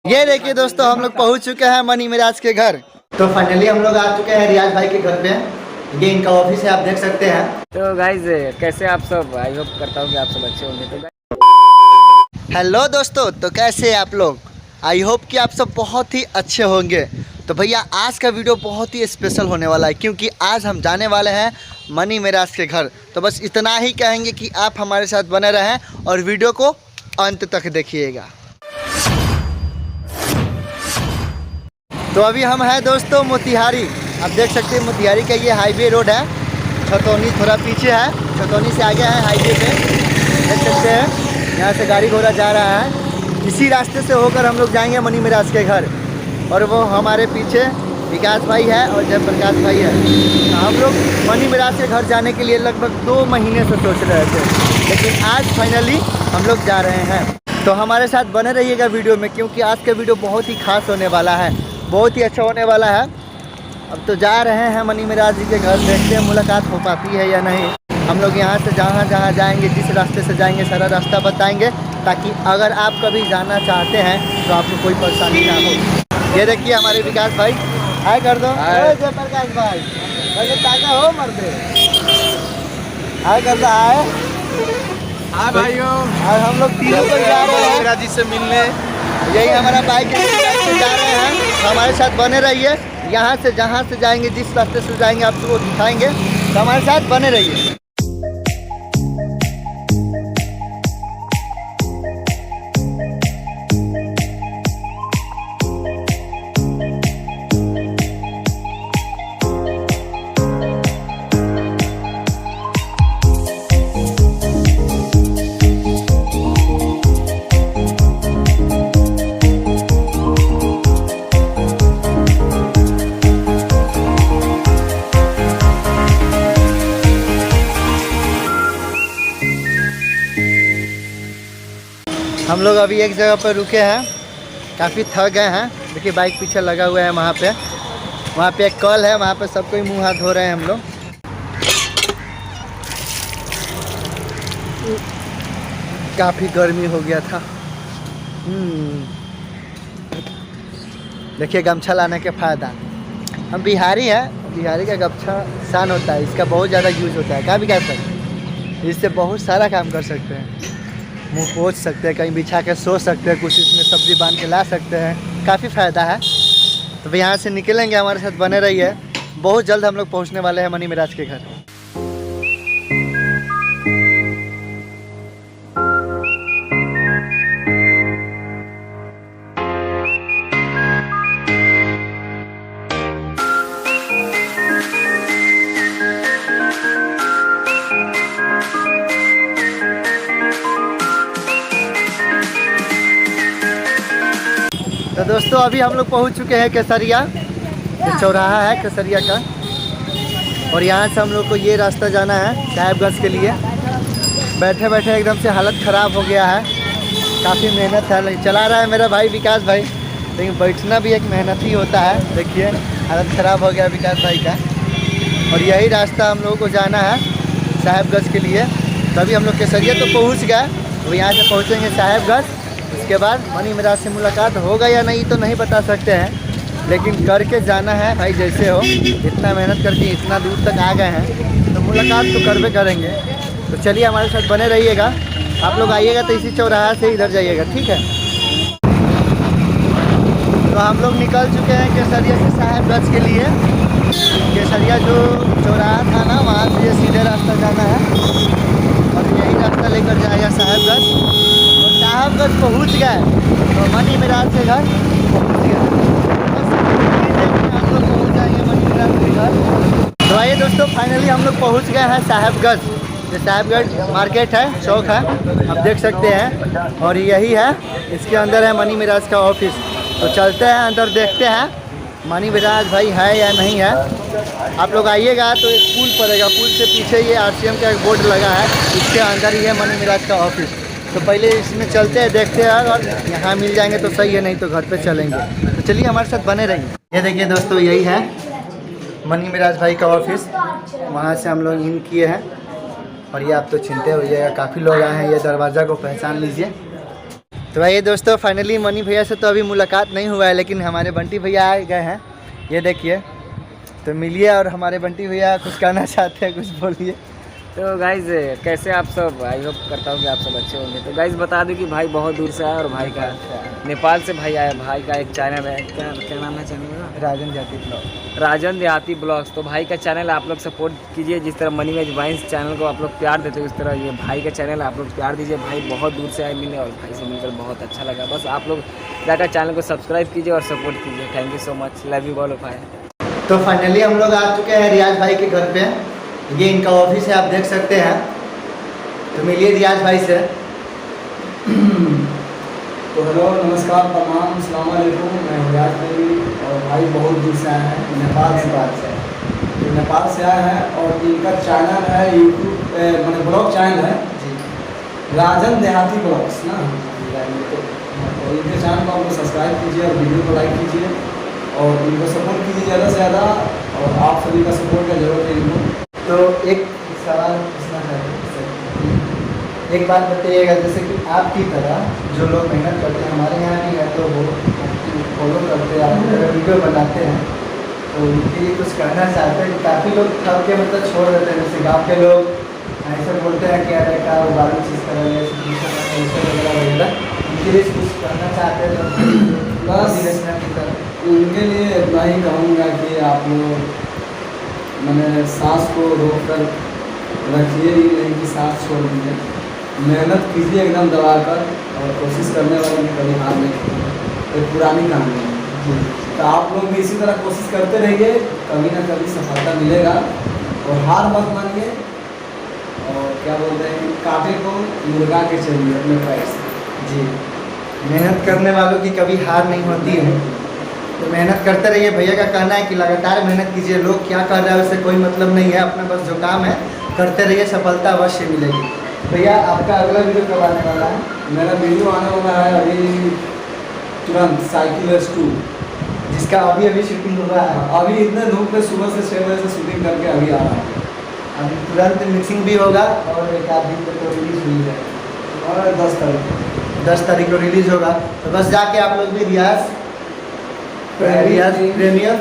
ये देखिए दोस्तों, हम लोग पहुंच चुके हैं मनी मिराज के घर। तो फाइनली हम लोग आ चुके हैं रियाज भाई के घर पे। ये इनका ऑफिस है, आप देख सकते हैं। तो गाइज कैसे आप सब, आई होप करता हूँ कि आप सब अच्छे होंगे। तो हेलो दोस्तों, तो कैसे हैं आप लोग? आई होप कि आप सब बहुत ही अच्छे होंगे। तो भैया आज का वीडियो बहुत ही स्पेशल होने वाला है, क्योंकि आज हम जाने वाले हैं मनी मिराज के घर। तो बस इतना ही कहेंगे कि आप हमारे साथ बने रहें और वीडियो को अंत तक देखिएगा। तो अभी हम हैं दोस्तों मोतिहारी। आप देख सकते हैं मोतिहारी का ये हाईवे रोड है। छतौनी थोड़ा पीछे है, छतौनी से आगे है हाईवे पे, देख सकते हैं। यहाँ से गाड़ी घोड़ा जा रहा है। इसी रास्ते से होकर हम लोग जाएंगे मनी मिराज के घर। और वो हमारे पीछे विकास भाई है और जयप्रकाश भाई है। तो हम लोग मनी मिराज के घर जाने के लिए लगभग 2 महीने से सोच रहे थे, लेकिन आज फाइनली हम लोग जा रहे हैं। तो हमारे साथ बने रहिएगा वीडियो में, क्योंकि आज का वीडियो बहुत ही खास होने वाला है, बहुत ही अच्छा होने वाला है। अब तो जा रहे हैं मनी मिराज जी के घर, देखते हैं मुलाकात हो पाती है या नहीं। हम लोग यहाँ से जहाँ जहाँ जाएंगे, जिस रास्ते से जाएंगे, सारा रास्ता बताएंगे, ताकि अगर आप कभी जाना चाहते हैं तो आपको कोई परेशानी ना हो। ये देखिए हमारे विकास भाई, हाय कर दो। जयप्रकाश भाई ताजा हो मरते, हाय कर दो। हाय भाइयों, और हम लोग तीनों को जा रहे हैं मिराज जी से मिलने। यही हमारा बाइक है, से जा रहे हैं। तो हमारे साथ बने रहिए। यहाँ से जहाँ से जाएंगे, जिस रास्ते से जाएंगे, आपको दिखाएंगे। तो हमारे साथ बने रहिए। हम लोग अभी एक जगह पर रुके हैं, काफ़ी थक गए हैं। देखिए बाइक पीछे लगा हुआ है, वहाँ पे एक कल है, वहाँ पे सब कोई मुंह हाथ धो रहे हैं हम लोग। काफ़ी गर्मी हो गया था। देखिए गमछा लाने के फ़ायदा। हम बिहारी हैं, बिहारी का गमछा शान होता है, इसका बहुत ज़्यादा यूज़ होता है। कहाँ भी कर सकते हैं, इससे बहुत सारा काम कर सकते हैं। मुँह पोंछ सकते हैं, कहीं बिछा के सो सकते हैं, कुछ इसमें सब्ज़ी बांध के ला सकते हैं, काफ़ी फ़ायदा है। तो यहाँ से निकलेंगे, हमारे साथ बने रहिए। बहुत जल्द हम लोग पहुँचने वाले हैं मनी मिराज के घर। तो दोस्तों अभी हम लोग पहुंच चुके हैं केसरिया। ये चौराहा है केसरिया का, और यहाँ से हम लोग को ये रास्ता जाना है साहेबगंज के लिए। बैठे बैठे एकदम से हालत ख़राब हो गया है, काफ़ी मेहनत है। चला रहा है मेरा भाई विकास भाई, लेकिन बैठना भी एक मेहनत ही होता है। देखिए हालत ख़राब हो गया विकास भाई का। और यही रास्ता हम लोगों को जाना है साहेबगंज के लिए। तभी हम लोग केसरिया तो पहुँच गए, तो यहाँ से पहुँचेंगे साहेबगंज। उसके बाद मनी मिराज से मुलाकात होगा या नहीं तो नहीं बता सकते हैं, लेकिन करके जाना है भाई। जैसे हो, इतना मेहनत करके इतना दूर तक आ गए हैं, तो मुलाकात तो करवे करेंगे। तो चलिए हमारे साथ बने रहिएगा। आप लोग आइएगा तो इसी चौराहा से इधर जाइएगा, ठीक है। तो हम लोग निकल चुके हैं केसरिया से साहेबगंज के लिए। केसरिया जो चौराहा था ना, वहाँ से ये सीधे रास्ता जाना है और यही रास्ता लेकर जाएगा साहेबगंज। तो साहेबगंज पहुँच गए तो मनी मिराज के घर पहुँच गए। हम लोग पहुँच जाएंगे मनी मिराज के घर। तो आइए दोस्तों, फाइनली हम लोग पहुँच गए हैं साहेबगंज। ये साहेबगंज मार्केट है, चौक है, आप देख सकते हैं। और यही है, इसके अंदर है मनी मिराज का ऑफिस। तो चलते हैं अंदर, देखते हैं मनी मिराज भाई है या नहीं है। आप लोग आइएगा तो एक पुल पड़ेगा, पुल से पीछे ये RCM का एक बोर्ड लगा है, इसके अंदर ही है मनी मिराज का ऑफिस। तो पहले इसमें चलते हैं, देखते हैं, और यहाँ मिल जाएंगे तो सही है, नहीं तो घर पे चलेंगे। तो चलिए हमारे साथ बने रहिए। ये देखिए दोस्तों, यही है मनी मिराज भाई का ऑफिस। वहाँ से हम लोग इन किए हैं। और ये आप तो चिंते हो जाएगा, काफ़ी लोग आए हैं। ये दरवाज़ा को पहचान लीजिए, तो भाई दोस्तों फाइनली मनी भैया से तो अभी मुलाकात नहीं हुआ है, लेकिन हमारे बंटी भैया आ गए हैं। ये देखिए, तो मिलिए और हमारे बंटी भैया कुछ कहना चाहते हैं, कुछ बोलिए। तो गाइज कैसे आप सब, आई होप करता हूँ कि आप सब अच्छे होंगे। तो गाइज बता दूं कि भाई बहुत दूर से आया और भाई का नेपाल से भाई आया। भाई का एक चैनल है, क्या नाम है चैनल का? राजन जाति ब्लॉग, राजन देहाती ब्लॉग्स। तो भाई का चैनल आप लोग सपोर्ट कीजिए, जिस तरह मनी में वाइन्स चैनल को आप लोग प्यार देते हो उस तरह ये भाई का चैनल आप लोग प्यार दीजिए। भाई बहुत दूर से आए मिलने और भाई से मिलकर बहुत अच्छा लगा। बस आप लोग जाकर चैनल को सब्सक्राइब कीजिए और सपोर्ट कीजिए। Thank you so much, love you all of भाई। तो फाइनली हम लोग आ चुके हैं रियाज भाई के घर पे। ये इनका ऑफिस है, आप देख सकते हैं। तो मिलिए रियाज भाई से। तो हेलो, नमस्कार, प्रणाम, अस्सलाम वालेकुम। मैं रियाज भाई और भाई बहुत दूर से आए हैं, नेपाल से। तो नेपाल से आए हैं और इनका चैनल है यूट्यूब मैंने ब्लॉग चैनल है जी, राजन देहाती ब्लॉग्स ना। तो इनके चैनल को आप लोग सब्सक्राइब कीजिए और वीडियो को लाइक कीजिए और इनको सपोर्ट कीजिए ज़्यादा से ज़्यादा। और आप सभी का सपोर्ट का जरूरत है इनको। तो एक सवाल पूछना चाहते हैं, एक बात बताइएगा, जैसे कि आपकी तरह जो लोग मेहनत करते हैं, हमारे यहाँ भी है, तो वो फॉलो करते हैं, आपकी तरह वीडियो बनाते हैं, तो उनके लिए कुछ कहना चाहते हैं। काफ़ी लोग थक के मतलब छोड़ देते हैं, जैसे गाँव के लोग ऐसे बोलते हैं कि अरे का वो बालू चीज़ करेंगे वगैरह, उनके लिए कुछ कहना चाहते हैं तो बस की तरह। उनके लिए इतना ही कहूँगा कि आप लोग मैंने सांस को रोक कर रखिए, ही नहीं कि सांस छोड़ दीजिए। मेहनत कीजिए एकदम दबा कर, और कोशिश करने वाले में कभी हार नहीं खाते। एक पुरानी कहानी है। तो आप लोग भी इसी तरह कोशिश करते रहिए, कभी ना कभी सफलता मिलेगा। और हार मत मानिए, और क्या बोलते हैं, कांटे को मुर्गा के चलिए अपने पैर से। जी, मेहनत करने वालों की कभी हार नहीं होती है, तो मेहनत करते रहिए। भैया का कहना है कि लगातार मेहनत कीजिए, लोग क्या कर रहे हैं उससे कोई मतलब नहीं है, अपना बस जो काम है करते रहिए, सफलता अवश्य मिलेगी। भैया आपका अगला वीडियो कब आने वाला है? मेरा वीडियो आने वाला है अभी तुरंत, साइकिल रेस 2, जिसका अभी अभी शूटिंग हो रहा है। अभी इतने धूप में सुबह से 6 बजे से शूटिंग करके अभी आ रहा है। अभी तुरंत मिक्सिंग भी होगा और एक आध दिन तक तो रिलीज हुई है, और 10 तारीख को रिलीज होगा। तो बस जाके आप लोग भी रियाज प्रीमियर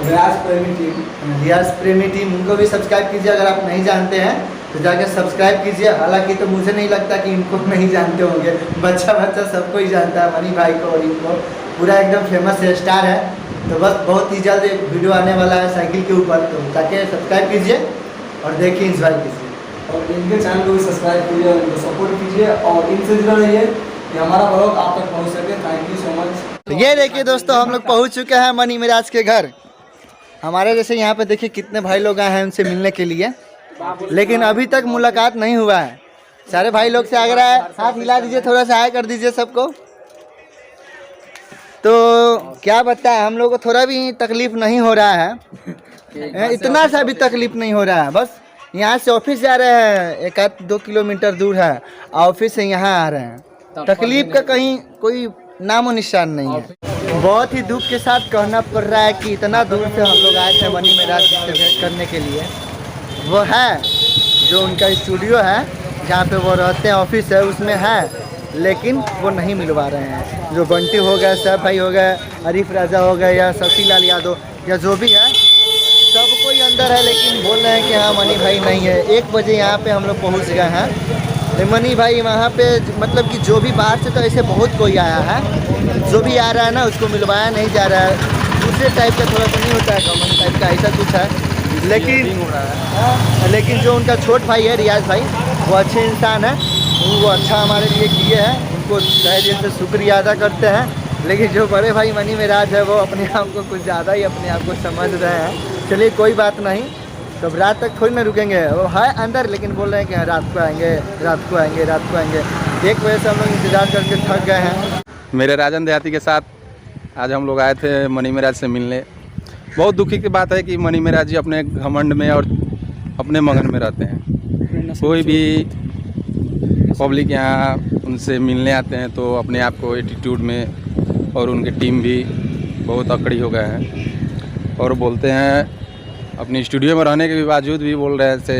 रियाज प्रेमी टीम उनको भी सब्सक्राइब कीजिए। अगर आप नहीं जानते हैं तो जाके सब्सक्राइब कीजिए। हालांकि तो मुझे नहीं लगता कि इनको नहीं जानते होंगे, बच्चा सबको ही जानता है, मनी भाई को, और इनको पूरा एकदम फेमस है, स्टार है। तो बस बहुत ही जल्द एक वीडियो आने वाला है साइकिल के ऊपर, तो जाके सब्सक्राइब कीजिए और देखिए, इंजॉय कीजिए। और इनके चैनल को भी सब्सक्राइब कीजिए और इनको सपोर्ट कीजिए और इनसे जुड़ा रहिए कि हमारा ब्लॉग आप तक पहुंच सके। Thank you so much. तो ये देखिए दोस्तों, हम लोग पहुंच चुके हैं मनी मिराज के घर। हमारे जैसे यहाँ पे देखिए कितने भाई लोग आए हैं उनसे मिलने के लिए, लेकिन अभी तक मुलाकात नहीं हुआ है। सारे भाई लोग से आग्रह है, हाथ हिला दीजिए, थोड़ा सा हाय कर दीजिए सबको। तो क्या बताएं, हम लोग को थोड़ा भी तकलीफ नहीं हो रहा है, इतना सा भी तकलीफ नहीं हो रहा है। बस यहाँ से ऑफिस जा रहे हैं, 1-2 किलोमीटर दूर है, ऑफिस से यहाँ आ रहे हैं। तकलीफ का कहीं कोई नामो निशान नहीं है। बहुत ही दुख के साथ कहना पड़ रहा है कि इतना दूर से हम लोग आए थे मनी मिराज से भेंट करने के लिए। वो है जो उनका स्टूडियो है जहाँ पे वो रहते हैं, ऑफिस है उसमें है, लेकिन वो नहीं मिलवा रहे हैं। जो बंटी हो गया, सैफ भाई हो गए, आरिफ राजा हो गए, या शशि लाल यादव, या जो भी है, सब कोई अंदर है, लेकिन बोल रहे हैं कि हाँ मनी भाई नहीं है। 1 बजे यहाँ पे हम लोग पहुँच गए हैं। मनी भाई वहाँ पे मतलब कि जो भी बाहर से, तो ऐसे बहुत कोई आया है, जो भी आ रहा है ना उसको मिलवाया नहीं जा रहा है। दूसरे टाइप का थोड़ा सा नहीं होता है, कॉमन टाइप का ऐसा कुछ है। लेकिन जो उनका छोट भाई है रियाज भाई, वो अच्छे इंसान है, वो अच्छा हमारे लिए किए हैं, उनको तहे दिल से शुक्रिया अदा करते हैं। लेकिन जो बड़े भाई मनी मिराज है, वो अपने आप को कुछ ज़्यादा ही अपने आप को समझ रहे हैं। चलिए कोई बात नहीं, तो रात तक थोड़ी ना रुकेंगे, वो है अंदर, लेकिन बोल रहे हैं कि रात को आएंगे, रात को आएंगे, रात को आएंगे। 1 बजे से हम लोग इंतज़ार करके थक गए हैं। मेरे राजन देहाती के साथ आज हम लोग आए थे मनी मिराज से मिलने। बहुत दुखी की बात है कि मनी मिराज जी अपने घमंड में और अपने मगन में रहते हैं। कोई भी पब्लिक यहाँ उनसे मिलने आते हैं तो अपने आप को एटीट्यूड में, और उनकी टीम भी बहुत अकड़ी हो गए हैं और बोलते हैं, अपनी स्टूडियो में रहने के बावजूद भी बोल रहे थे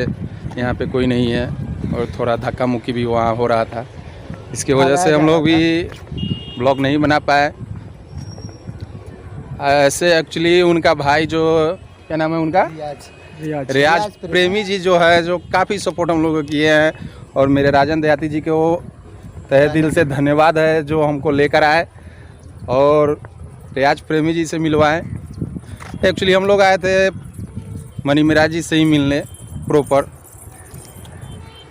यहाँ पे कोई नहीं है, और थोड़ा धक्का मुक्की भी वहाँ हो रहा था। इसकी वजह से हम लोग भी ब्लॉग नहीं बना पाए। ऐसे एक्चुअली उनका भाई जो क्या नाम है उनका, रियाज प्रेमी जी जो है, जो काफ़ी सपोर्ट हम लोग को किए हैं, और मेरे राजन देहाती जी को तहे दिल से धन्यवाद है जो हमको लेकर आए और रियाज प्रेमी जी से मिलवाएं। एक्चुअली हम लोग आए थे मनी मिराज जी से ही मिलने प्रॉपर,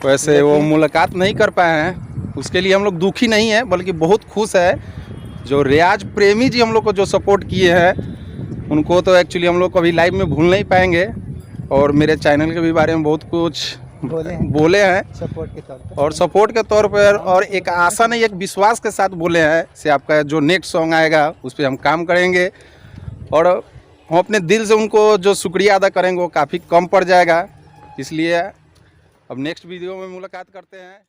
वैसे वो मुलाकात नहीं कर पाए हैं, उसके लिए हम लोग दुखी नहीं हैं बल्कि बहुत खुश है। जो रियाज प्रेमी जी हम लोग को जो सपोर्ट किए हैं उनको तो एक्चुअली हम लोग कभी लाइव में भूल नहीं पाएंगे, और मेरे चैनल के भी बारे में बहुत कुछ बोले हैं सपोर्ट के तौर पर, और सपोर्ट के तौर पर, और एक आशा नहीं एक विश्वास के साथ बोले हैं से आपका जो नेक्स्ट सॉन्ग आएगा उस पर हम काम करेंगे, और हम अपने दिल से उनको जो शुक्रिया अदा करेंगे वो काफ़ी कम पड़ जाएगा। इसलिए अब नेक्स्ट वीडियो में मुलाकात करते हैं।